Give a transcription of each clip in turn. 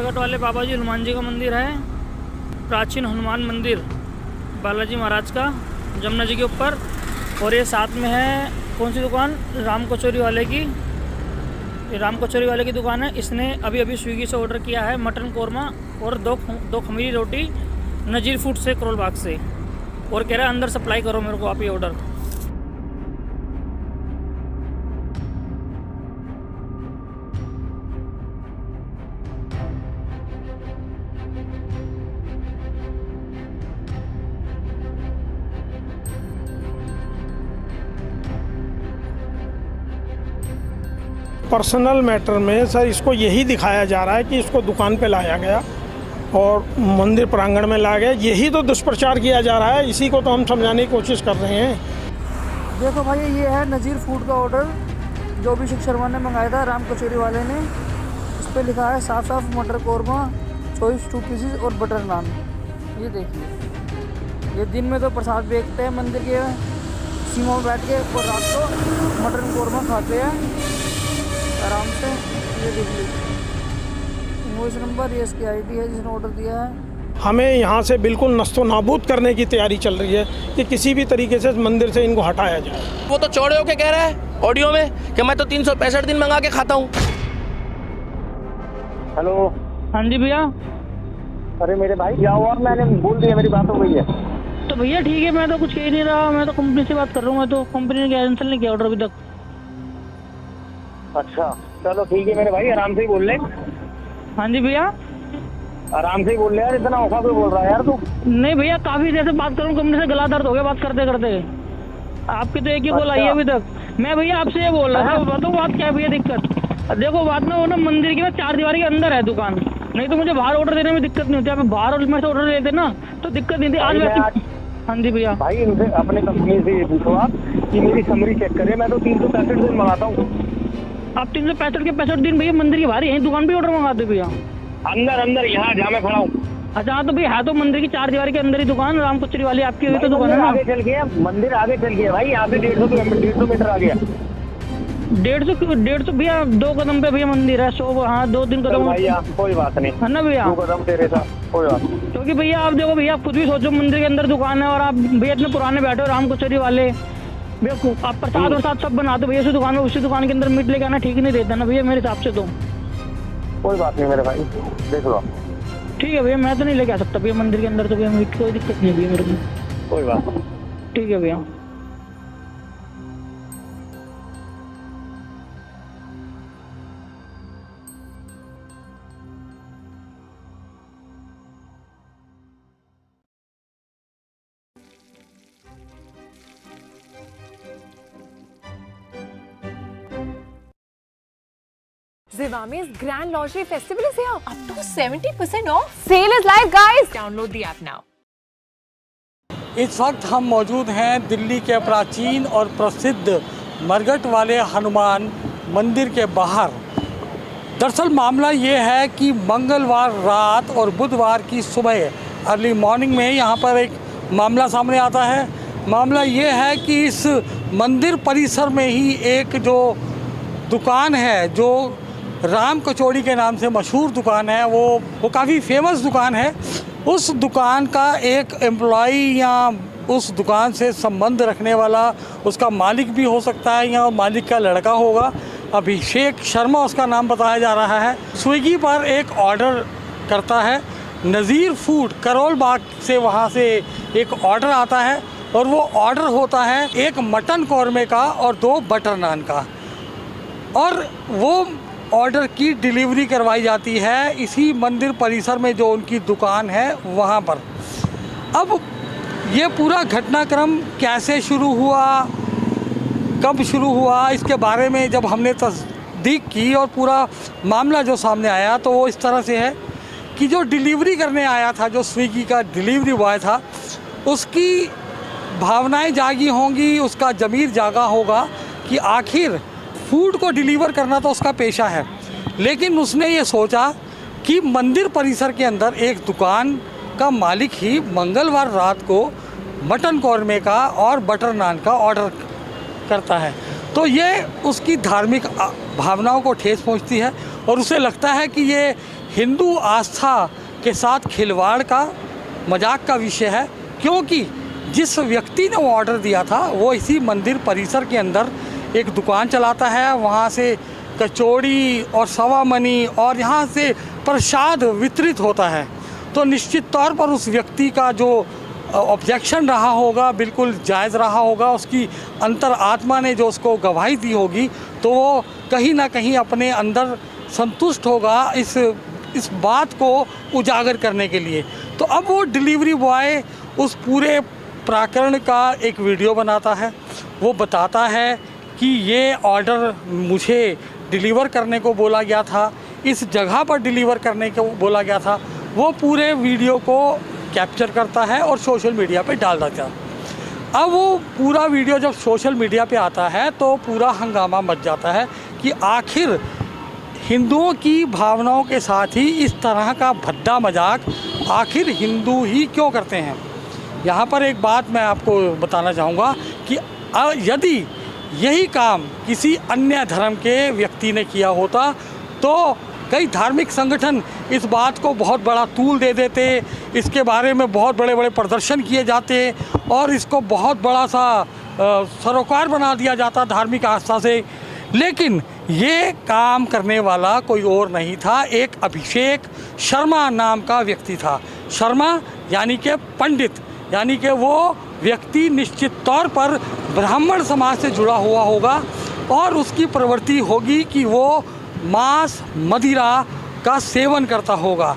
प्रगट वाले बाबा जी हनुमान जी का मंदिर है, प्राचीन हनुमान मंदिर बालाजी महाराज का, जमुना जी के ऊपर। और ये साथ में है कौन सी दुकान, राम कचौरी वाले की। ये राम कचौरी वाले की दुकान है। इसने अभी अभी स्विगी से ऑर्डर किया है मटन कौरमा और दो खमीरी रोटी नज़ीर फूड से, करोल बाग से। और कह रहा है अंदर सप्लाई करो मेरे को आप ये ऑर्डर। पर्सनल मैटर में सर इसको यही दिखाया जा रहा है कि इसको दुकान पे लाया गया और मंदिर प्रांगण में लाया गया, यही तो दुष्प्रचार किया जा रहा है। इसी को तो हम समझाने की कोशिश कर रहे हैं। देखो भाई, ये है नज़ीर फूड का ऑर्डर जो अभिषेक शर्मा ने मंगाया था राम कचौरी वाले ने। इस पर लिखा है साफ साफ मटर कौरमा, चॉइस 2 पीसेस और बटर नान। ये देखिए, ये दिन में तो प्रसाद बेचते हैं मंदिर के सीमा में बैठ के, और रात को मटन कौरमा खाते हैं आराम से। ये देखिए इनवॉइस नंबर, ये इसकी आईडी है जिसने ऑर्डर दिया है। हमें यहाँ से बिल्कुल नस्तो नाबूद करने की तैयारी चल रही है कि किसी भी तरीके से मंदिर से इनको हटाया जाए। वो तो चौड़े होके कह रहा है ऑडियो में कि मैं तो 365 दिन मंगा के खाता हूँ। हेलो। हाँ जी भैया। अरे मेरे भाई क्या हुआ, मैंने बोल दिया, मेरी बात हो गई है। तो भैया ठीक है, मैं तो कुछ कह ही नहीं रहा, मैं तो कंपनी से बात कर रहा हूँ। मैं तो कंपनी ने कैंसिल नहीं किया ऑर्डर अभी तक। अच्छा चलो ठीक है मेरे भाई, आराम से ही बोल ले। हाँ जी भैया। आराम से ही बोल ले यार, इतना औखा कोई बोल रहा है यार तू। नहीं भैया, काफ़ी देर से बात कर रहा हूँ, कंपनी से गला दर्द हो गया बात करते करते। आपकी तो एक ही कॉल आई है अभी तक। मैं भैया आपसे ये बोल रहा था, बताओ बात क्या है भैया दिक्कत। देखो बात में वो ना मंदिर की ना 4 दीवारी के अंदर है दुकान, नहीं तो मुझे बाहर ऑर्डर देने में दिक्कत नहीं होती। आप बाहर और में से ऑर्डर देते ना तो दिक्कत नहीं थी। आज वैसे। हाँ जी भैया। भाई इनसे अपने कंपनी से ये पूछो आप कि मेरी समरी चेक करे, मैं तो 365 दिन मंगाता हूँ। आप 365 के 65 दिन भैया मंदिर के बाहर यहीं दुकान पे ऑर्डर मंगाते भैया? अंदर अंदर यहाँ जहाँ मैं खड़ा हूँ। अच्छा हाँ, तो भैया है तो मंदिर की 4 दीवारी के अंदर ही दुकान, राम कचौरी वाली आपकी हुई तो दुकान है ना। आगे चल गया मंदिर, आगे चल गया भाई, यहाँ से 150 मीटर आ गया। 150 भैया 2 कदम पे भैया मंदिर है। 100 हाँ 2-3 कदम भैया कोई बात नहीं है ना भैया, 2 कदम तेरे साथ कोई बात नहीं। क्योंकि भैया आप देखो भैया, आप खुद भी सोचो मंदिर के अंदर दुकान है और आप भैया इतने पुराने बैठे हो राम कचौरी वाले भैया, आप प्रसाद और साथ सब बनाते हो भैया उसी दुकान में, उसी दुकान के अंदर मीट लेके आना ठीक नहीं रहता ना भैया मेरे हिसाब से तो। कोई बात नहीं मेरे भाई, देख लो। ठीक है भैया, मैं तो नहीं लेके आ सकता भैया मंदिर के अंदर, तो भैया मीट कोई दिक्कत नहीं है भैया मेरे को। कोई बात नहीं। ठीक है भैया। Zivami's Grand Lingerie Festival is here. Up to 70% off. Sale is live, guys. Download the app now. इस वक्त हम मौजूद हैं दिल्ली के प्राचीन और प्रसिद्ध मरघट वाले हनुमान मंदिर के बाहर। दरअसल मामला ये है कि मंगलवार रात और बुधवार की सुबह अर्ली मॉर्निंग में यहाँ पर एक मामला सामने आता है। मामला ये है कि इस मंदिर परिसर में ही एक जो दुकान है, जो राम कचौड़ी के नाम से मशहूर दुकान है, वो काफ़ी फेमस दुकान है। उस दुकान का एक एम्प्लॉई या उस दुकान से संबंध रखने वाला उसका मालिक भी हो सकता है या मालिक का लड़का होगा, अभिषेक शर्मा उसका नाम बताया जा रहा है। स्विगी पर एक ऑर्डर करता है, नज़ीर फूड करोल बाग से वहाँ से एक ऑर्डर आता है और वो ऑर्डर होता है 1 मटन कौरमे का और 2 बटर नान का, और वो ऑर्डर की डिलीवरी करवाई जाती है इसी मंदिर परिसर में जो उनकी दुकान है वहाँ पर। अब ये पूरा घटनाक्रम कैसे शुरू हुआ, कब शुरू हुआ, इसके बारे में जब हमने तस्दीक की और पूरा मामला जो सामने आया तो वो इस तरह से है कि जो डिलीवरी करने आया था, जो स्विगी का डिलीवरी बॉय था, उसकी भावनाएं जागी होंगी, उसका ज़मीर जागा होगा कि आखिर फूड को डिलीवर करना तो उसका पेशा है, लेकिन उसने ये सोचा कि मंदिर परिसर के अंदर एक दुकान का मालिक ही मंगलवार रात को मटन कौरमे का और बटर नान का ऑर्डर करता है। तो ये उसकी धार्मिक भावनाओं को ठेस पहुंचती है और उसे लगता है कि ये हिंदू आस्था के साथ खिलवाड़ का, मजाक का विषय है, क्योंकि जिस व्यक्ति ने वो ऑर्डर दिया था वो इसी मंदिर परिसर के अंदर एक दुकान चलाता है। वहाँ से कचौड़ी और सवा मनी और यहाँ से प्रसाद वितरित होता है। तो निश्चित तौर पर उस व्यक्ति का जो ऑब्जेक्शन रहा होगा बिल्कुल जायज़ रहा होगा। उसकी अंतर आत्मा ने जो उसको गवाही दी होगी तो वो कहीं ना कहीं अपने अंदर संतुष्ट होगा इस बात को उजागर करने के लिए। तो अब वो डिलीवरी बॉय उस पूरे प्रकरण का एक वीडियो बनाता है। वो बताता है कि ये ऑर्डर मुझे डिलीवर करने को बोला गया था, इस जगह पर डिलीवर करने को बोला गया था। वो पूरे वीडियो को कैप्चर करता है और सोशल मीडिया पे डाल देता है। अब वो पूरा वीडियो जब सोशल मीडिया पे आता है तो पूरा हंगामा मच जाता है कि आखिर हिंदुओं की भावनाओं के साथ ही इस तरह का भद्दा मजाक आखिर हिंदू ही क्यों करते हैं। यहाँ पर एक बात मैं आपको बताना चाहूँगा कि यदि यही काम किसी अन्य धर्म के व्यक्ति ने किया होता तो कई धार्मिक संगठन इस बात को बहुत बड़ा तूल दे देते, इसके बारे में बहुत बड़े बड़े प्रदर्शन किए जाते और इसको बहुत बड़ा सा सरोकार बना दिया जाता धार्मिक आस्था से। लेकिन ये काम करने वाला कोई और नहीं था, एक अभिषेक शर्मा नाम का व्यक्ति था। शर्मा यानी कि पंडित, यानी कि वो व्यक्ति निश्चित तौर पर ब्राह्मण समाज से जुड़ा हुआ होगा और उसकी प्रवृत्ति होगी कि वो मांस मदिरा का सेवन करता होगा।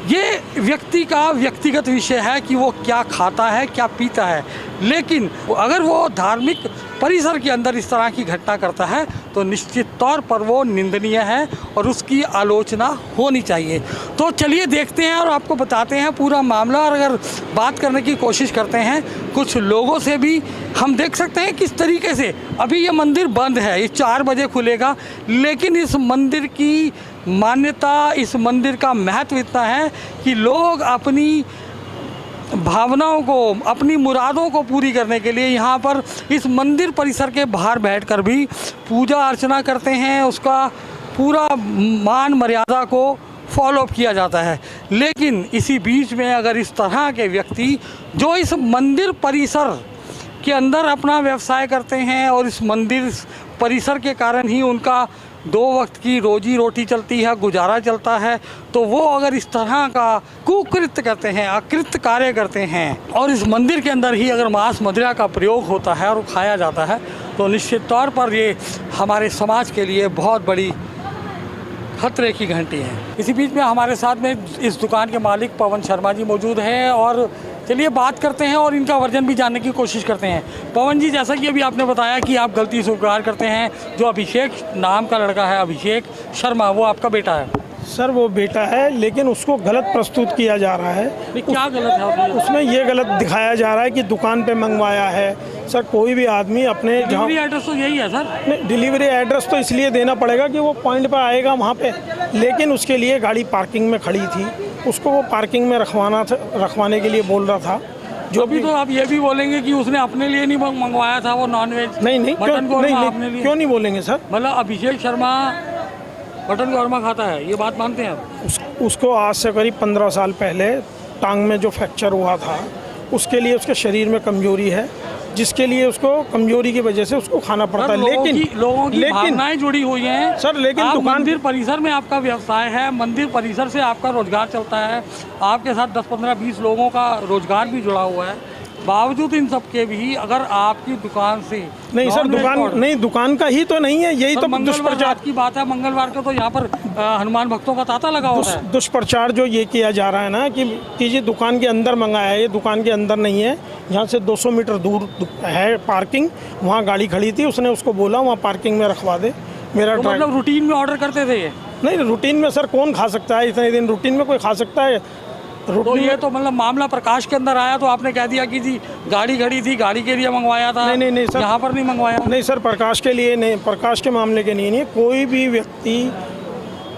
ये व्यक्ति का व्यक्तिगत विषय है कि वो क्या खाता है, क्या पीता है। लेकिन अगर वो धार्मिक परिसर के अंदर इस तरह की घटना करता है तो निश्चित तौर पर वो निंदनीय है और उसकी आलोचना होनी चाहिए। तो चलिए देखते हैं और आपको बताते हैं पूरा मामला। और अगर बात करने की कोशिश करते हैं कुछ लोगों से भी, हम देख सकते हैं किस तरीके से अभी ये मंदिर बंद है, ये 4 बजे खुलेगा, लेकिन इस मंदिर की मान्यता, इस मंदिर का महत्व इतना है कि लोग अपनी भावनाओं को, अपनी मुरादों को पूरी करने के लिए यहाँ पर इस मंदिर परिसर के बाहर बैठकर भी पूजा अर्चना करते हैं। उसका पूरा मान मर्यादा को फॉलो किया जाता है। लेकिन इसी बीच में अगर इस तरह के व्यक्ति जो इस मंदिर परिसर के अंदर अपना व्यवसाय करते हैं और इस मंदिर परिसर के कारण ही उनका 2 वक्त की रोजी रोटी चलती है, गुजारा चलता है, तो वो अगर इस तरह का कुकृत्य करते हैं, अकृत्य कार्य करते हैं और इस मंदिर के अंदर ही अगर मांस मदिरा का प्रयोग होता है और खाया जाता है तो निश्चित तौर पर ये हमारे समाज के लिए बहुत बड़ी खतरे की घंटी है। इसी बीच में हमारे साथ में इस दुकान के मालिक पवन शर्मा जी मौजूद हैं और चलिए बात करते हैं और इनका वर्जन भी जानने की कोशिश करते हैं। पवन जी, जैसा कि अभी आपने बताया कि आप गलती स्वीकार करते हैं, जो अभिषेक नाम का लड़का है, अभिषेक शर्मा, वो आपका बेटा है? सर वो बेटा है, लेकिन उसको गलत प्रस्तुत किया जा रहा है। क्या गलत है उसमें ये गलत दिखाया जा रहा है कि दुकान पे मंगवाया है। सर कोई भी आदमी अपने डिलीवरी एड्रेस तो यही है सर। डिलीवरी एड्रेस तो इसलिए देना पड़ेगा कि वो पॉइंट पर आएगा वहाँ पे, लेकिन उसके लिए गाड़ी पार्किंग में खड़ी थी, उसको वो पार्किंग में रखवाने के लिए बोल रहा था। जो भी तो आप ये भी बोलेंगे कि उसने अपने लिए नहीं मंगवाया था वो नॉनवेज? नहीं, मटन कौरमा अपने लिए क्यों नहीं बोलेंगे सर? मतलब अभिषेक शर्मा मटन कौरमा खाता है, ये बात मानते हैं? उसको आज से करीब 15 साल पहले टांग में जो फ्रैक्चर हुआ था उसके लिए उसके शरीर में कमजोरी है, जिसके लिए उसको कमजोरी की वजह से उसको खाना पड़ता है। लोगों की भावनाएं जुड़ी हुई हैं सर। लेकिन दुकान मंदिर परिसर में आपका व्यवसाय है, मंदिर परिसर से आपका रोजगार चलता है, आपके साथ 10, 15, 20 लोगों का रोजगार भी जुड़ा हुआ है। बावजूद इन सब के भी अगर आपकी दुकान से नहीं सर, दुकान का ही तो नहीं है, यही तो दुष्प्रचार की बात है। मंगलवार को तो यहाँ पर हनुमान भक्तों का तांता लगा होता है। दुष्प्रचार जो ये किया जा रहा है ना कि ये दुकान के अंदर मंगाया है, ये दुकान के अंदर नहीं है। यहाँ से 200 मीटर दूर है पार्किंग, वहाँ गाड़ी खड़ी थी, उसने उसको बोला वहाँ पार्किंग में रखवा दे। मेरा तो मतलब रूटीन में ऑर्डर करते थे? नहीं, रूटीन में सर कौन खा सकता है इतने दिन? रूटीन में कोई खा सकता है? तो ये तो मतलब मामला प्रकाश के अंदर आया तो आपने कह दिया कि जी गाड़ी खड़ी थी, गाड़ी के लिए मंगवाया था। नहीं सर, यहाँ पर नहीं मंगवाया? नहीं सर, प्रकाश के लिए नहीं, प्रकाश के मामले के लिए नहीं। कोई भी व्यक्ति,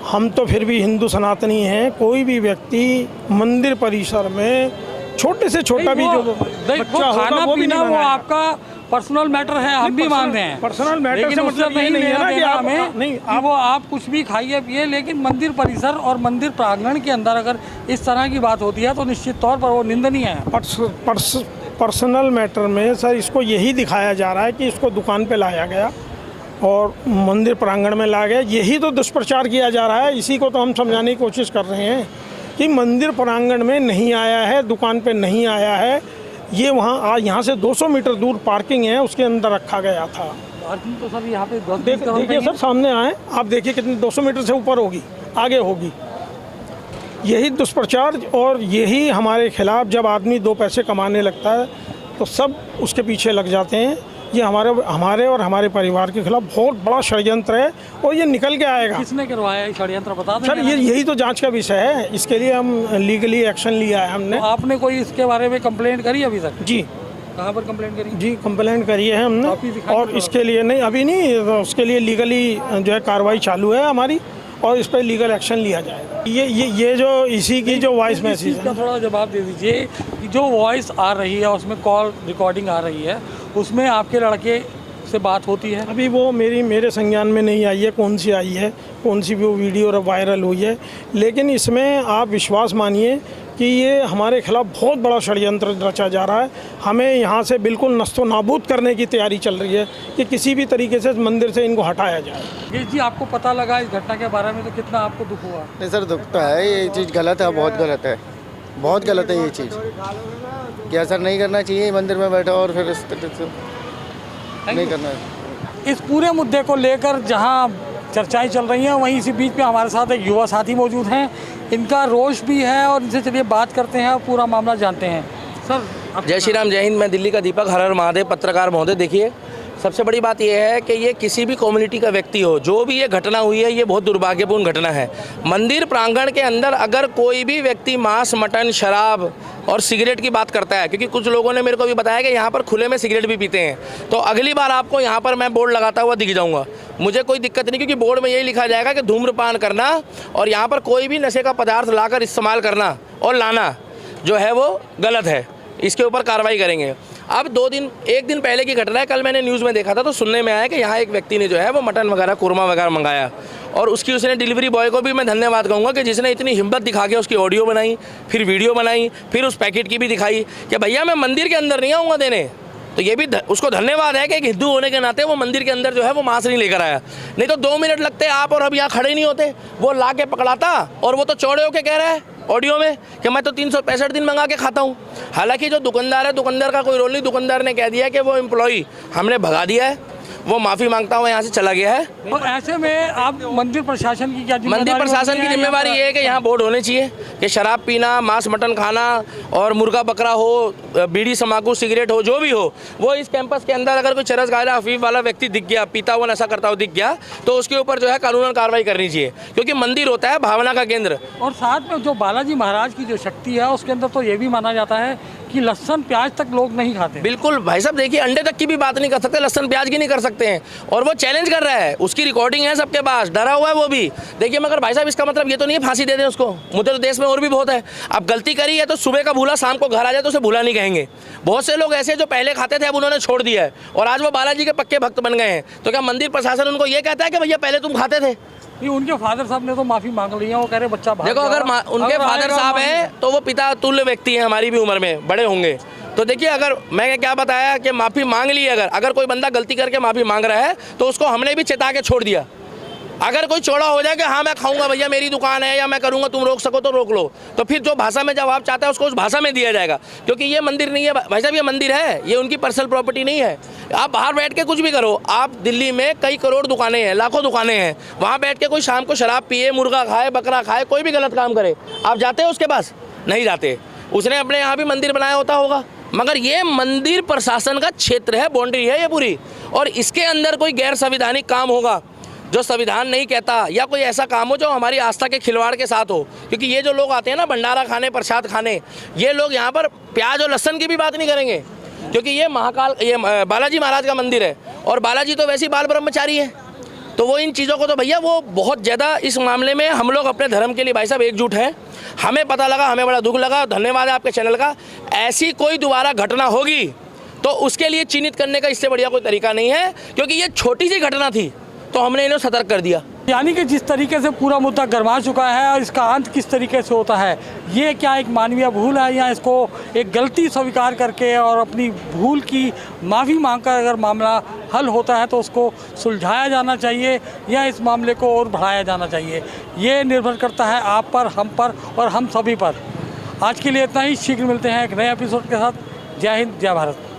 हम तो फिर भी हिंदू सनातनी हैं, कोई भी व्यक्ति मंदिर परिसर में छोटे से छोटा भी जो बच्चा होगा वो भी नहीं, वो आपका पर्सनल मैटर है, हम भी मान रहे हैं। पर्सनल मैटर लेकिन से उससे मतलब ये नहीं नहीं है ना कि लेना आप हमें नहीं कि वो आप कुछ भी खाइए पिए, लेकिन मंदिर परिसर और मंदिर प्रांगण के अंदर अगर इस तरह की बात होती है तो निश्चित तौर पर वो निंदनीय है। पर्सनल मैटर में सर इसको यही दिखाया जा रहा है कि इसको दुकान पे लाया गया और मंदिर प्रांगण में ला गया, यही तो दुष्प्रचार किया जा रहा है। इसी को तो हम समझाने की कोशिश कर रहे हैं कि मंदिर प्रांगण में नहीं आया है, दुकान पे नहीं आया है, ये वहाँ यहाँ से 200 मीटर दूर पार्किंग है, उसके अंदर रखा गया था। पार्किंग तो सर यहाँ पे देखिए सर सामने आए आप, देखिए कितनी 200 मीटर से ऊपर होगी, आगे होगी। यही दुष्प्रचार और यही हमारे खिलाफ, जब आदमी 2 पैसे कमाने लगता है तो सब उसके पीछे लग जाते हैं। ये हमारे और हमारे परिवार के खिलाफ बहुत बड़ा षड्यंत्र है और ये निकल के आएगा। किसने करवाया षड्यंत्र बता दें सर यही तो जांच का विषय है, इसके लिए हम लीगली एक्शन लिया है हमने। तो आपने कोई इसके बारे में कंप्लेंट करी अभी तक? जी। कहाँ पर कंप्लेंट करी? जी कंप्लेंट करी है हमने, और इसके लिए नहीं अभी नहीं, उसके लिए लीगली जो है कार्रवाई चालू है हमारी और इस पर लीगल एक्शन लिया जाएगा। ये जो इसी की जो वॉइस मैसेज का थोड़ा जवाब दे दीजिए कि जो वॉइस आ रही है उसमें कॉल रिकॉर्डिंग आ रही है, उसमें आपके लड़के से बात होती है? अभी वो मेरे संज्ञान में नहीं आई है कौन सी आई है, कौन सी वो वीडियो वायरल हुई है, लेकिन इसमें आप विश्वास मानिए कि ये हमारे खिलाफ बहुत बड़ा षड्यंत्र रचा जा रहा है। हमें यहाँ से बिल्कुल नस्तो नाबूद करने की तैयारी चल रही है कि किसी भी तरीके से मंदिर से इनको हटाया जाए। ये जी आपको पता लगा इस घटना के बारे में तो कितना आपको दुख हुआ? नहीं सर दुख तो है, ये चीज़ गलत है, बहुत गलत है, बहुत गलत है ये चीज़। क्या सर नहीं करना चाहिए मंदिर में बैठा और फिर इस तरह से नहीं करना है। इस पूरे मुद्दे को लेकर जहां चर्चाएं चल रही हैं वहीं इसी बीच में हमारे साथ एक युवा साथी मौजूद हैं, इनका रोष भी है और इनसे चलिए बात करते हैं और पूरा मामला जानते हैं। सर जय श्री राम, जय हिंद। मैं दिल्ली का दीपक, हर हर महादेव। पत्रकार महोदय, देखिए सबसे बड़ी बात यह है कि ये किसी भी कम्युनिटी का व्यक्ति हो, जो भी ये घटना हुई है, ये बहुत दुर्भाग्यपूर्ण घटना है। मंदिर प्रांगण के अंदर अगर कोई भी व्यक्ति मांस, मटन, शराब और सिगरेट की बात करता है, क्योंकि कुछ लोगों ने मेरे को भी बताया कि यहाँ पर खुले में सिगरेट भी पीते हैं, तो अगली बार आपको यहाँ पर मैं बोर्ड लगाता हुआ दिख जाऊँगा, मुझे कोई दिक्कत नहीं, क्योंकि बोर्ड में यही लिखा जाएगा कि धूम्रपान करना और यहाँ पर कोई भी नशे का पदार्थ लाकर इस्तेमाल करना और लाना जो है वो गलत है, इसके ऊपर कार्रवाई करेंगे। अब 1 दिन पहले की घटना है, कल मैंने न्यूज़ में देखा था तो सुनने में आया कि यहाँ एक व्यक्ति ने जो है वो मटन वगैरह, कुरमा वगैरह मंगाया, और उसकी उसने डिलीवरी बॉय को भी मैं धन्यवाद कहूँगा कि जिसने इतनी हिम्मत दिखा के उसकी ऑडियो बनाई, फिर वीडियो बनाई, फिर उस पैकेट की भी दिखाई कि भैया मैं मंदिर के अंदर नहीं आऊँगा देने। तो ये भी उसको धन्यवाद है कि एक हिंदू होने के नाते वो मंदिर के अंदर जो है वो मांस नहीं लेकर आया, नहीं तो 2 मिनट लगते आप और अब यहाँ खड़े नहीं होते, वो ला के पकड़ाता। और वो तो चौड़े होके कह रहा है ऑडियो में कि मैं तो 365 दिन मंगा के खाता हूँ। हालांकि जो दुकानदार है, दुकानदार का कोई रोल नहीं, दुकानदार ने कह दिया कि वो एम्प्लॉई हमने भगा दिया है, वो माफ़ी मांगता हुआ यहाँ से चला गया है। तो ऐसे में आप मंदिर प्रशासन की क्या जिम्मेदारी? मंदिर प्रशासन की जिम्मेवारी ये है कि यहाँ बोर्ड होने चाहिए कि शराब पीना, मांस मटन खाना और मुर्गा बकरा हो, बीड़ी तंबाकू सिगरेट हो, जो भी हो, वो इस कैंपस के अंदर अगर कोई चरस गायरा अफीम वाला व्यक्ति दिख गया, पीता हुआ नशा करता हुआ दिख गया, तो उसके ऊपर जो है कानूनन कार्रवाई करनी चाहिए, क्योंकि मंदिर होता है भावना का केंद्र। और साथ में जो बालाजी महाराज की जो शक्ति है उसके अंदर तो ये भी माना जाता है कि लहसुन प्याज तक लोग नहीं खाते। बिल्कुल भाई साहब, देखिए अंडे तक की भी बात नहीं कर सकते, लहसुन प्याज की नहीं कर सकते हैं, और वो चैलेंज कर रहा है, उसकी रिकॉर्डिंग है सबके पास, डरा हुआ है वो भी। देखिए मगर भाई साहब इसका मतलब ये तो नहीं है फांसी दे दें उसको, मुद्दे तो देश में और भी बहुत है। अब गलती करी है तो सुबह का भूला शाम को घर आ जाए तो उसे भूला नहीं कहेंगे। बहुत से लोग ऐसे जो पहले खाते थे अब उन्होंने छोड़ दिया है और आज वो बालाजी के पक्के भक्त बन गए हैं, तो क्या मंदिर प्रशासन उनको ये कहता है कि भैया पहले तुम खाते थे? ये उनके फादर साहब ने तो माफी मांग ली है, वो कह रहे बच्चा देखो अगर उनके फादर साहब हैं तो वो पिता तुल्य व्यक्ति हैं, हमारी भी उम्र में बड़े होंगे। तो देखिए अगर मैंने क्या बताया कि माफ़ी मांग ली, अगर कोई बंदा गलती करके माफ़ी मांग रहा है तो उसको हमने भी चेता के छोड़ दिया। अगर कोई चौड़ा हो जाए कि हाँ मैं खाऊंगा भैया मेरी दुकान है या मैं करूंगा, तुम रोक सको तो रोक लो, तो फिर जो भाषा में जवाब चाहता है उसको उस भाषा में दिया जाएगा, क्योंकि ये मंदिर नहीं है भाई साहब, ये मंदिर है, ये उनकी पर्सनल प्रॉपर्टी नहीं है। आप बाहर बैठ के कुछ भी करो, आप दिल्ली में कई करोड़ दुकानें हैं, लाखों दुकानें हैं, वहाँ बैठ के कोई शाम को शराब पिए, मुर्गा खाए, बकरा खाए, कोई भी गलत काम करे, आप जाते हैं उसके पास? नहीं जाते। उसने अपने यहाँ भी मंदिर बनाया होता होगा, मगर ये मंदिर प्रशासन का क्षेत्र है, बाउंड्री है ये पूरी, और इसके अंदर कोई गैर संवैधानिक काम होगा जो संविधान नहीं कहता, या कोई ऐसा काम हो जो हमारी आस्था के खिलवाड़ के साथ हो, क्योंकि ये जो लोग आते हैं ना भंडारा खाने, प्रसाद खाने, ये लोग यहाँ पर प्याज और लहसुन की भी बात नहीं करेंगे, क्योंकि ये बालाजी महाराज का मंदिर है और बालाजी तो वैसे ही बाल ब्रह्मचारी है, तो वो इन चीज़ों को तो भैया वो बहुत ज़्यादा इस मामले में हम लोग अपने धर्म के लिए भाई साहब एकजुट हैं। हमें पता लगा, हमें बड़ा दुख लगा, धन्यवाद है आपके चैनल का। ऐसी कोई दोबारा घटना होगी तो उसके लिए चिन्हित करने का इससे बढ़िया कोई तरीका नहीं है, क्योंकि ये छोटी सी घटना थी तो हमने इन्हें सतर्क कर दिया। यानी कि जिस तरीके से पूरा मुद्दा गरमा चुका है और इसका अंत किस तरीके से होता है, ये क्या एक मानवीय भूल है या इसको एक गलती स्वीकार करके और अपनी भूल की माफ़ी मांगकर अगर मामला हल होता है तो उसको सुलझाया जाना चाहिए या इस मामले को और बढ़ाया जाना चाहिए, ये निर्भर करता है आप पर, हम पर और हम सभी पर। आज के लिए इतना ही। शीघ्र मिलते हैं एक नए एपिसोड के साथ। जय हिंद, जय भारत।